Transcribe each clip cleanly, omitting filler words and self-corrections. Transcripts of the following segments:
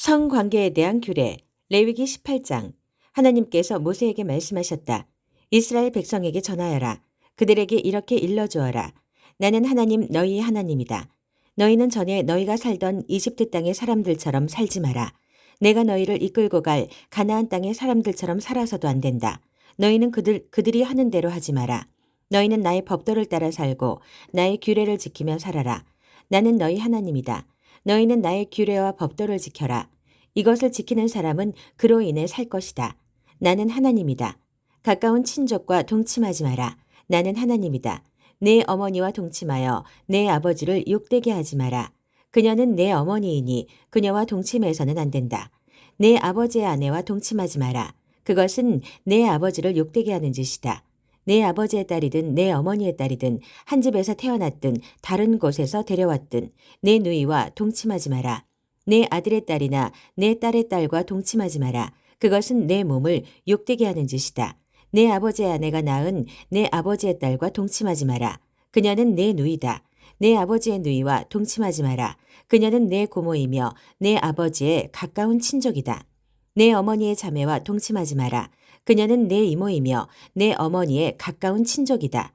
성관계에 대한 규례, 레위기 18장. 하나님께서 모세에게 말씀하셨다. 이스라엘 백성에게 전하여라. 그들에게 이렇게 일러주어라. 나는 하나님 너희 하나님이다. 너희는 전에 너희가 살던 이집트 땅의 사람들처럼 살지 마라. 내가 너희를 이끌고 갈 가나안 땅의 사람들처럼 살아서도 안 된다. 너희는 그들이 하는 대로 하지 마라. 너희는 나의 법도를 따라 살고 나의 규례를 지키며 살아라. 나는 너희 하나님이다. 너희는 나의 규례와 법도를 지켜라. 이것을 지키는 사람은 그로 인해 살 것이다. 나는 하나님이다. 가까운 친족과 동침하지 마라. 나는 하나님이다. 내 어머니와 동침하여 내 아버지를 욕되게 하지 마라. 그녀는 내 어머니이니 그녀와 동침해서는 안 된다. 내 아버지의 아내와 동침하지 마라. 그것은 내 아버지를 욕되게 하는 짓이다. 내 아버지의 딸이든 내 어머니의 딸이든 한 집에서 태어났든 다른 곳에서 데려왔든 내 누이와 동침하지 마라. 내 아들의 딸이나 내 딸의 딸과 동침하지 마라. 그것은 내 몸을 욕되게 하는 짓이다. 내 아버지의 아내가 낳은 내 아버지의 딸과 동침하지 마라. 그녀는 내 누이다. 내 아버지의 누이와 동침하지 마라. 그녀는 내 고모이며 내 아버지의 가까운 친족이다. 내 어머니의 자매와 동침하지 마라. 그녀는 내 이모이며 내 어머니의 가까운 친족이다.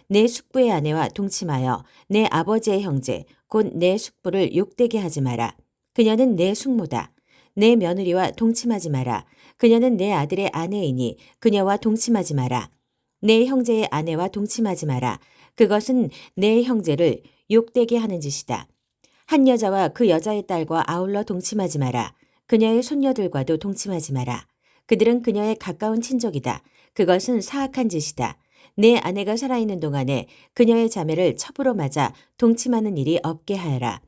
내 숙부의 아내와 동침하여 내 아버지의 형제 곧 내 숙부를 욕되게 하지 마라. 그녀는 내 숙모다. 내 며느리와 동침하지 마라. 그녀는 내 아들의 아내이니 그녀와 동침하지 마라. 내 형제의 아내와 동침하지 마라. 그것은 내 형제를 욕되게 하는 짓이다. 한 여자와 그 여자의 딸과 아울러 동침하지 마라. 그녀의 손녀들과도 동침하지 마라. 그들은 그녀의 가까운 친족이다. 그것은 사악한 짓이다. 내 아내가 살아있는 동안에 그녀의 자매를 첩으로 맞아 동침하는 일이 없게 하여라.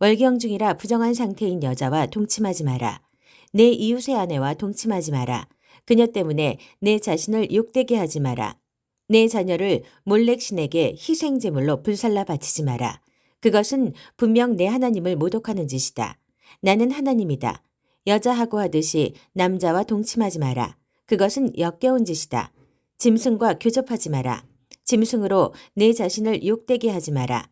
월경 중이라 부정한 상태인 여자와 동침하지 마라. 내 이웃의 아내와 동침하지 마라. 그녀 때문에 내 자신을 욕되게 하지 마라. 내 자녀를 몰렉신에게 희생제물로 불살라 바치지 마라. 그것은 분명 내 하나님을 모독하는 짓이다. 나는 하나님이다. 여자하고 하듯이 남자와 동침하지 마라. 그것은 역겨운 짓이다. 짐승과 교접하지 마라. 짐승으로 내 자신을 욕되게 하지 마라.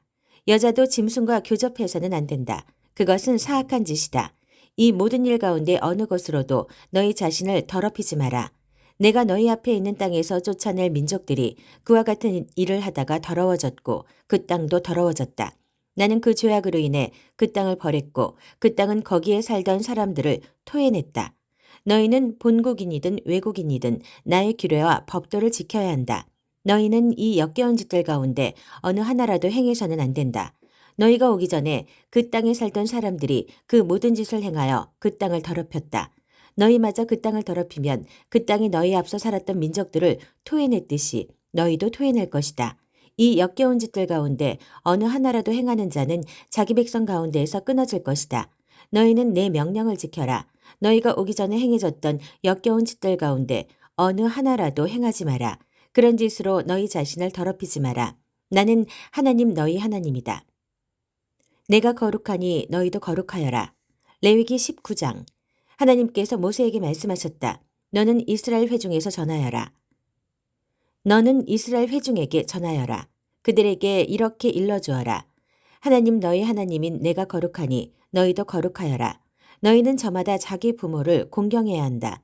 여자도 짐승과 교접해서는 안 된다. 그것은 사악한 짓이다. 이 모든 일 가운데 어느 것으로도 너희 자신을 더럽히지 마라. 내가 너희 앞에 있는 땅에서 쫓아낼 민족들이 그와 같은 일을 하다가 더러워졌고 그 땅도 더러워졌다. 나는 그 죄악으로 인해 그 땅을 벌했고 그 땅은 거기에 살던 사람들을 토해냈다. 너희는 본국인이든 외국인이든 나의 규례와 법도를 지켜야 한다. 너희는 이 역겨운 짓들 가운데 어느 하나라도 행해서는 안 된다. 너희가 오기 전에 그 땅에 살던 사람들이 그 모든 짓을 행하여 그 땅을 더럽혔다. 너희마저 그 땅을 더럽히면 그 땅이 너희 앞서 살았던 민족들을 토해냈듯이 너희도 토해낼 것이다. 이 역겨운 짓들 가운데 어느 하나라도 행하는 자는 자기 백성 가운데에서 끊어질 것이다. 너희는 내 명령을 지켜라. 너희가 오기 전에 행해졌던 역겨운 짓들 가운데 어느 하나라도 행하지 마라. 그런 짓으로 너희 자신을 더럽히지 마라. 나는 하나님 너희 하나님이다. 내가 거룩하니 너희도 거룩하여라. 레위기 19장. 하나님께서 모세에게 말씀하셨다. 너는 이스라엘 회중에서 전하여라. 너는 이스라엘 회중에게 전하여라. 그들에게 이렇게 일러주어라. 하나님 너희 하나님인 내가 거룩하니 너희도 거룩하여라. 너희는 저마다 자기 부모를 공경해야 한다.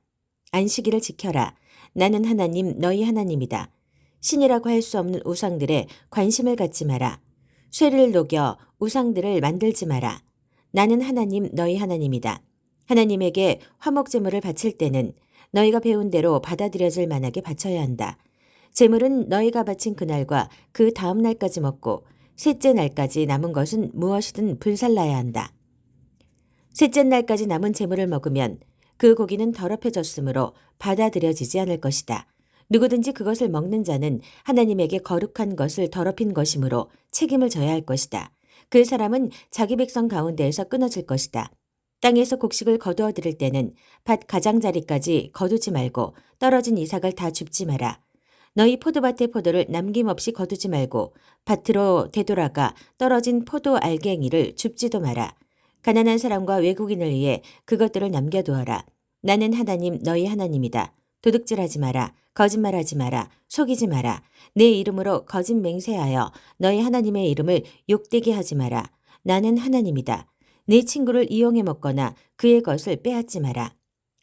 안식일을 지켜라. 나는 하나님 너희 하나님이다. 신이라고 할 수 없는 우상들에 관심을 갖지 마라. 쇠를 녹여 우상들을 만들지 마라. 나는 하나님 너희 하나님이다. 하나님에게 화목제물을 바칠 때는 너희가 배운 대로 받아들여질 만하게 바쳐야 한다. 제물은 너희가 바친 그날과 그 다음 날까지 먹고 셋째 날까지 남은 것은 무엇이든 불살라야 한다. 셋째 날까지 남은 제물을 먹으면 그 고기는 더럽혀졌으므로 받아들여지지 않을 것이다. 누구든지 그것을 먹는 자는 하나님에게 거룩한 것을 더럽힌 것이므로 책임을 져야 할 것이다. 그 사람은 자기 백성 가운데에서 끊어질 것이다. 땅에서 곡식을 거두어 들일 때는 밭 가장자리까지 거두지 말고 떨어진 이삭을 다 줍지 마라. 너희 포도밭의 포도를 남김없이 거두지 말고 밭으로 되돌아가 떨어진 포도 알갱이를 줍지도 마라. 가난한 사람과 외국인을 위해 그것들을 남겨두어라. 나는 하나님 너희 하나님이다. 도둑질하지 마라. 거짓말하지 마라. 속이지 마라. 내 이름으로 거짓 맹세하여 너희 하나님의 이름을 욕되게 하지 마라. 나는 하나님이다. 네 친구를 이용해 먹거나 그의 것을 빼앗지 마라.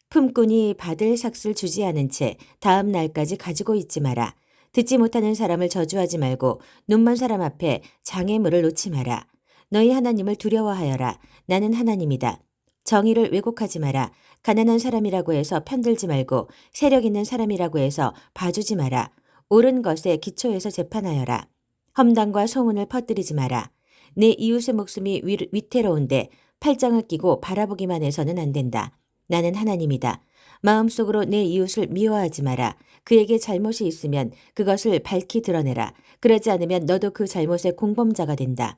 품꾼이 받을 삭을 주지 않은 채 다음 날까지 가지고 있지 마라. 듣지 못하는 사람을 저주하지 말고 눈먼 사람 앞에 장애물을 놓지 마라. 너희 하나님을 두려워하여라. 나는 하나님이다. 정의를 왜곡하지 마라. 가난한 사람이라고 해서 편들지 말고 세력 있는 사람이라고 해서 봐주지 마라. 옳은 것에 기초해서 재판하여라. 험담과 소문을 퍼뜨리지 마라. 내 이웃의 목숨이 위태로운데 팔짱을 끼고 바라보기만 해서는 안 된다. 나는 하나님이다. 마음속으로 내 이웃을 미워하지 마라. 그에게 잘못이 있으면 그것을 밝히 드러내라. 그러지 않으면 너도 그 잘못의 공범자가 된다.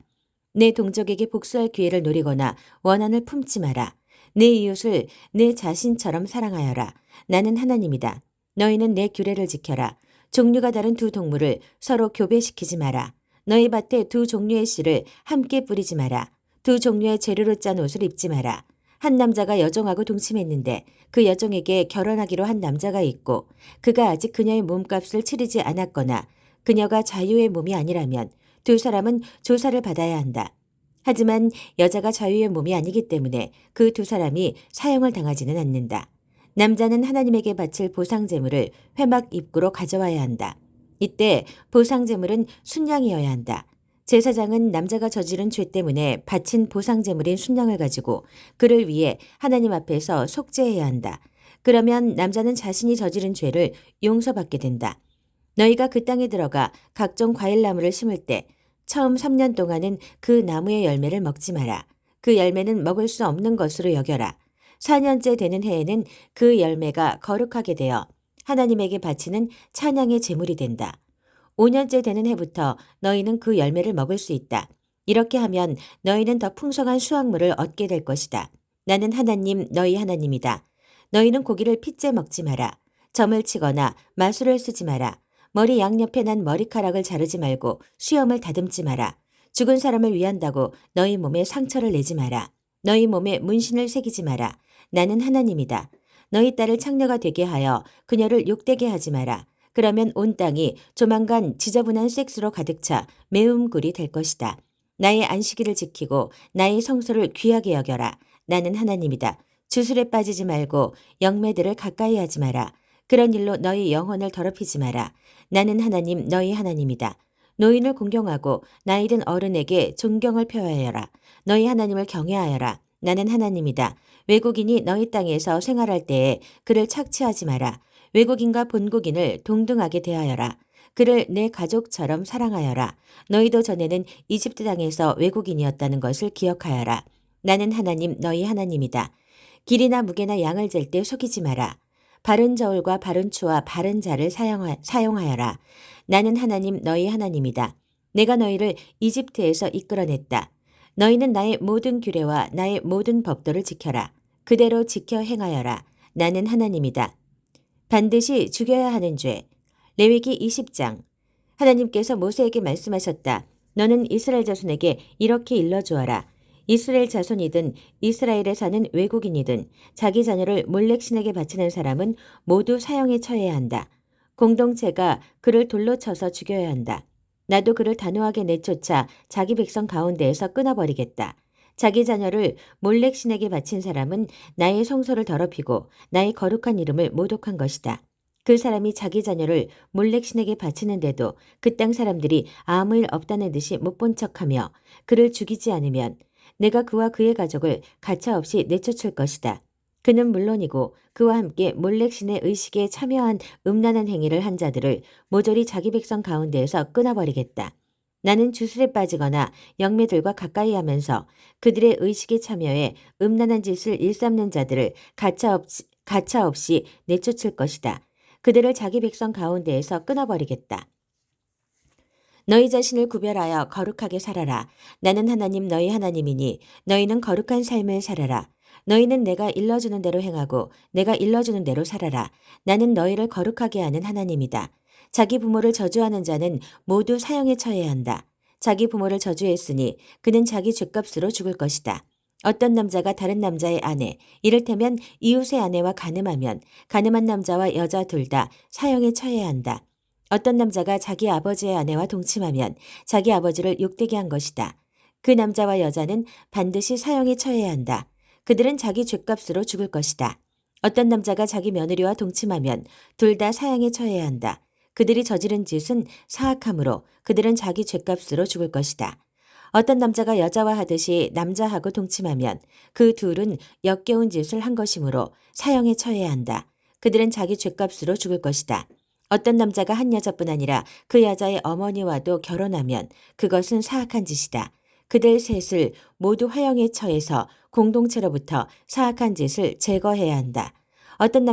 내 동족에게 복수할 기회를 노리거나 원한을 품지 마라. 내 이웃을 내 자신처럼 사랑하여라. 나는 하나님이다. 너희는 내 규례를 지켜라. 종류가 다른 두 동물을 서로 교배시키지 마라. 너희 밭에 두 종류의 씨를 함께 뿌리지 마라. 두 종류의 재료로 짠 옷을 입지 마라. 한 남자가 여종하고 동침했는데 그 여종에게 결혼하기로 한 남자가 있고 그가 아직 그녀의 몸값을 치르지 않았거나 그녀가 자유의 몸이 아니라면 두 사람은 조사를 받아야 한다. 하지만 여자가 자유의 몸이 아니기 때문에 그 두 사람이 사형을 당하지는 않는다. 남자는 하나님에게 바칠 보상제물을 회막 입구로 가져와야 한다. 이때 보상제물은 순양이어야 한다. 제사장은 남자가 저지른 죄 때문에 바친 보상제물인 순양을 가지고 그를 위해 하나님 앞에서 속죄해야 한다. 그러면 남자는 자신이 저지른 죄를 용서받게 된다. 너희가 그 땅에 들어가 각종 과일나무를 심을 때 처음 3년 동안은 그 나무의 열매를 먹지 마라. 그 열매는 먹을 수 없는 것으로 여겨라. 4년째 되는 해에는 그 열매가 거룩하게 되어 하나님에게 바치는 찬양의 제물이 된다. 5년째 되는 해부터 너희는 그 열매를 먹을 수 있다. 이렇게 하면 너희는 더 풍성한 수확물을 얻게 될 것이다. 나는 하나님 너희 하나님이다. 너희는 고기를 핏째 먹지 마라. 점을 치거나 마술을 쓰지 마라. 머리 양옆에 난 머리카락을 자르지 말고 수염을 다듬지 마라. 죽은 사람을 위한다고 너희 몸에 상처를 내지 마라. 너희 몸에 문신을 새기지 마라. 나는 하나님이다. 너희 딸을 창녀가 되게 하여 그녀를 욕되게 하지 마라. 그러면 온 땅이 조만간 지저분한 섹스로 가득 차 매움굴이 될 것이다. 나의 안식일을 지키고 나의 성소를 귀하게 여겨라. 나는 하나님이다. 주술에 빠지지 말고 영매들을 가까이 하지 마라. 그런 일로 너희 영혼을 더럽히지 마라. 나는 하나님 너희 하나님이다. 노인을 공경하고 나이 든 어른에게 존경을 표하여라. 너희 하나님을 경외하여라. 나는 하나님이다. 외국인이 너희 땅에서 생활할 때에 그를 착취하지 마라. 외국인과 본국인을 동등하게 대하여라. 그를 내 가족처럼 사랑하여라. 너희도 전에는 이집트 땅에서 외국인이었다는 것을 기억하여라. 나는 하나님 너희 하나님이다. 길이나 무게나 양을 잴 때 속이지 마라. 바른 저울과 바른 추와 바른 자를 사용하여라. 나는 하나님 너희 하나님이다. 내가 너희를 이집트에서 이끌어냈다. 너희는 나의 모든 규례와 나의 모든 법도를 지켜라. 그대로 지켜 행하여라. 나는 하나님이다. 반드시 죽여야 하는 죄. 레위기 20장. 하나님께서 모세에게 말씀하셨다. 너는 이스라엘 자손에게 이렇게 일러주어라. 이스라엘 자손이든 이스라엘에 사는 외국인이든 자기 자녀를 몰렉신에게 바치는 사람은 모두 사형에 처해야 한다. 공동체가 그를 돌로 쳐서 죽여야 한다. 나도 그를 단호하게 내쫓아 자기 백성 가운데에서 끊어버리겠다. 자기 자녀를 몰렉신에게 바친 사람은 나의 성소를 더럽히고 나의 거룩한 이름을 모독한 것이다. 그 사람이 자기 자녀를 몰렉신에게 바치는데도 그 땅 사람들이 아무 일 없다는 듯이 못 본 척하며 그를 죽이지 않으면 내가 그와 그의 가족을 가차없이 내쫓을 것이다. 그는 물론이고 그와 함께 몰렉신의 의식에 참여한 음란한 행위를 한 자들을 모조리 자기 백성 가운데에서 끊어버리겠다. 나는 주술에 빠지거나 영매들과 가까이 하면서 그들의 의식에 참여해 음란한 짓을 일삼는 자들을 가차없이 내쫓을 것이다. 그들을 자기 백성 가운데에서 끊어버리겠다. 너희 자신을 구별하여 거룩하게 살아라. 나는 하나님 너희 하나님이니 너희는 거룩한 삶을 살아라. 너희는 내가 일러주는 대로 행하고 내가 일러주는 대로 살아라. 나는 너희를 거룩하게 하는 하나님이다. 자기 부모를 저주하는 자는 모두 사형에 처해야 한다. 자기 부모를 저주했으니 그는 자기 죗값으로 죽을 것이다. 어떤 남자가 다른 남자의 아내, 이를테면 이웃의 아내와 간음하면 간음한 남자와 여자 둘 다 사형에 처해야 한다. 어떤 남자가 자기 아버지의 아내와 동침하면 자기 아버지를 욕되게 한 것이다. 그 남자와 여자는 반드시 사형에 처해야 한다. 그들은 자기 죗값으로 죽을 것이다. 어떤 남자가 자기 며느리와 동침하면 둘 다 사형에 처해야 한다. 그들이 저지른 짓은 사악함으로 그들은 자기 죗값으로 죽을 것이다. 어떤 남자가 여자와 하듯이 남자하고 동침하면 그 둘은 역겨운 짓을 한 것이므로 사형에 처해야 한다. 그들은 자기 죗값으로 죽을 것이다. 어떤 남자가 한 여자뿐 아니라 그 여자의 어머니와도 결혼하면 그것은 사악한 짓이다. 그들 셋을 모두 화형에 처해서 공동체로부터 사악한 짓을 제거해야 한다. 어떤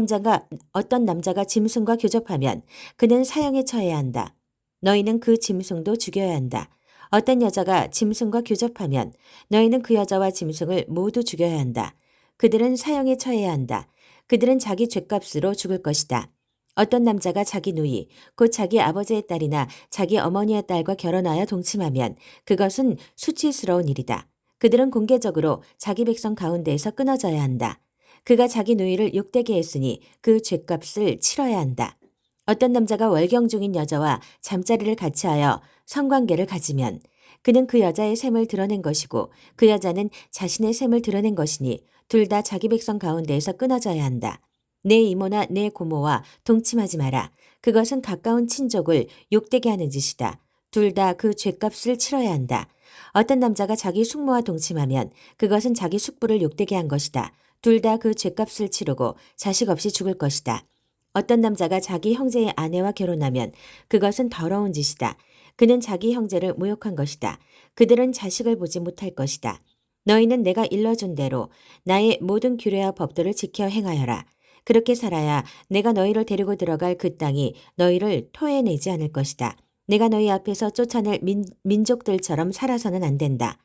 남자가 짐승과 교접하면 그는 사형에 처해야 한다. 너희는 그 짐승도 죽여야 한다. 어떤 여자가 짐승과 교접하면 너희는 그 여자와 짐승을 모두 죽여야 한다. 그들은 사형에 처해야 한다. 그들은 자기 죗값으로 죽을 것이다. 어떤 남자가 자기 누이, 곧 자기 아버지의 딸이나 자기 어머니의 딸과 결혼하여 동침하면 그것은 수치스러운 일이다. 그들은 공개적으로 자기 백성 가운데에서 끊어져야 한다. 그가 자기 누이를 욕되게 했으니 그 죗값을 치러야 한다. 어떤 남자가 월경 중인 여자와 잠자리를 같이 하여 성관계를 가지면 그는 그 여자의 셈을 드러낸 것이고 그 여자는 자신의 셈을 드러낸 것이니 둘 다 자기 백성 가운데에서 끊어져야 한다. 내 이모나 내 고모와 동침하지 마라. 그것은 가까운 친족을 욕되게 하는 짓이다. 둘 다 그 죗값을 치러야 한다. 어떤 남자가 자기 숙모와 동침하면 그것은 자기 숙부를 욕되게 한 것이다. 둘 다 그 죗값을 치르고 자식 없이 죽을 것이다. 어떤 남자가 자기 형제의 아내와 결혼하면 그것은 더러운 짓이다. 그는 자기 형제를 모욕한 것이다. 그들은 자식을 보지 못할 것이다. 너희는 내가 일러준 대로 나의 모든 규례와 법도를 지켜 행하여라. 그렇게 살아야 내가 너희를 데리고 들어갈 그 땅이 너희를 토해내지 않을 것이다. 내가 너희 앞에서 쫓아낼 민족들처럼 살아서는 안 된다.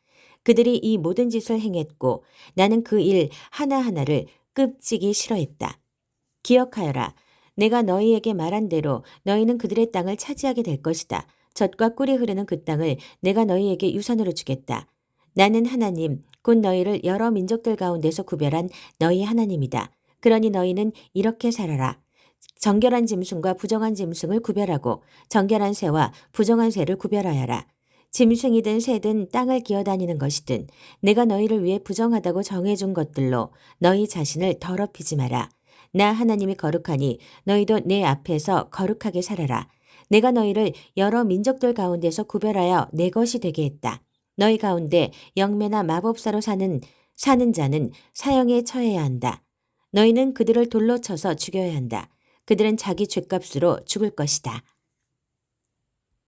그들이 이 모든 짓을 행했고 나는 그 일 하나하나를 끔찍이 싫어했다. 기억하여라. 내가 너희에게 말한 대로 너희는 그들의 땅을 차지하게 될 것이다. 젖과 꿀이 흐르는 그 땅을 내가 너희에게 유산으로 주겠다. 나는 하나님, 곧 너희를 여러 민족들 가운데서 구별한 너희 하나님이다. 그러니 너희는 이렇게 살아라. 정결한 짐승과 부정한 짐승을 구별하고 정결한 새와 부정한 새를 구별하여라. 짐승이든 새든 땅을 기어다니는 것이든 내가 너희를 위해 부정하다고 정해준 것들로 너희 자신을 더럽히지 마라. 나 하나님이 거룩하니 너희도 내 앞에서 거룩하게 살아라. 내가 너희를 여러 민족들 가운데서 구별하여 내 것이 되게 했다. 너희 가운데 영매나 마법사로 사는 자는 사형에 처해야 한다. 너희는 그들을 돌로 쳐서 죽여야 한다. 그들은 자기 죗값으로 죽을 것이다.